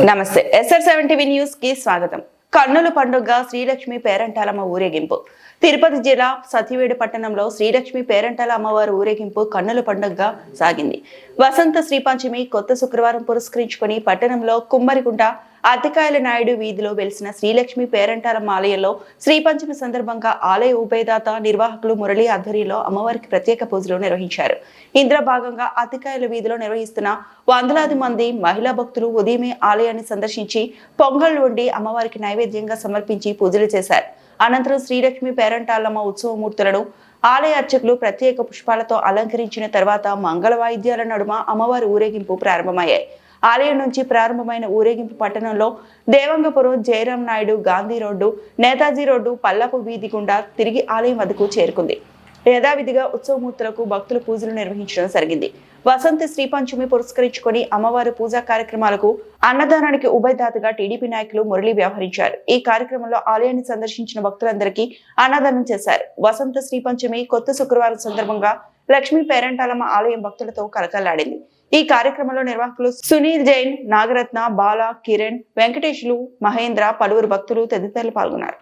నమస్తే SR7 TV news కి స్వాగతం. కన్నుల పండుగ శ్రీలక్ష్మి పేరంటాలమ్మ ఊరేగింపు. తిరుపతి జిల్లా సతివేడు పట్టణంలో శ్రీలక్ష్మి పేరంటాల అమ్మవారి ఊరేగింపు కన్నుల పండుగగా సాగింది. వసంత శ్రీపంచమి కొత్త శుక్రవారం పురస్కరించుకుని పట్టణంలో కుమ్మరిగుంట అతికాయల నాయుడు వీధిలో వెలిసిన శ్రీలక్ష్మి పేరంటాలమ్మ ఆలయంలో శ్రీపంచమి సందర్భంగా ఆలయ ఉభయదాత నిర్వాహకులు మురళి ఆధ్వర్యంలో అమ్మవారికి ప్రత్యేక పూజలు నిర్వహించారు. ఇందులో భాగంగా అతికాయల వీధిలో నిర్వహిస్తున్న వందలాది మంది మహిళా భక్తులు ఉదయమే ఆలయాన్ని సందర్శించి పొంగల్ వండి అమ్మవారికి నైవేద్యంగా సమర్పించి పూజలు చేశారు. అనంతరం శ్రీలక్ష్మి పేరంటాలమ్మ ఉత్సవమూర్తులను ఆలయ అర్చకులు ప్రత్యేక పుష్పాలతో అలంకరించిన తర్వాత మంగళ వాయిద్యాల నడుమ అమ్మవారి ఊరేగింపు ప్రారంభమయ్యాయి. ఆలయం నుంచి ప్రారంభమైన ఊరేగింపు పట్టణంలో దేవంగపురం, జయరాం నాయుడు, గాంధీ రోడ్డు, నేతాజీ రోడ్డు, పల్లపు వీధి గుండా తిరిగి ఆలయం వద్దకు చేరుకుంది. యథావిధిగా ఉత్సవమూర్తులకు భక్తులు పూజలు నిర్వహించడం జరిగింది. వసంత శ్రీపంచమి పురస్కరించుకొని అమ్మవారి పూజా కార్యక్రమాలకు అన్నదానానికి ఉభయదాతగా టీడీపీ నాయకులు మురళి వ్యవహరించారు. ఈ కార్యక్రమంలో ఆలయాన్ని సందర్శించిన భక్తులందరికీ అన్నదానం చేశారు. వసంత శ్రీపంచమి కొత్త శుక్రవారం సందర్భంగా లక్ష్మీ పేరంటాలమ్మ ఆలయం భక్తులతో కలకల్లాడింది. ఈ కార్యక్రమంలో నిర్వాహకులు సునీల్ జైన్, నాగరత్న, బాల, కిరణ్, వెంకటేశ్లు, మహేంద్ర, పలువురు భక్తులు తదితరులు పాల్గొన్నారు.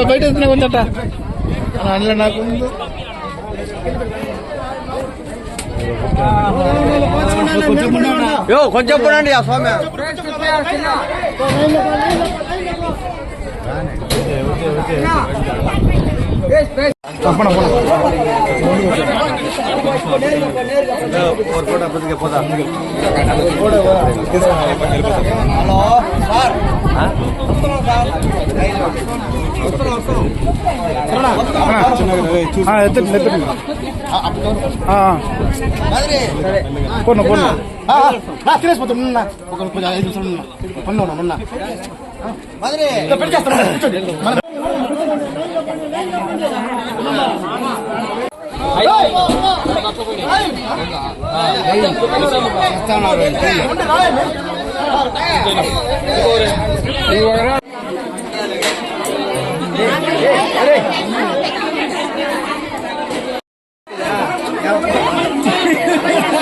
బయట ఉందట అందులో నాకు కొంచెం చూడండి ఆ స్వామి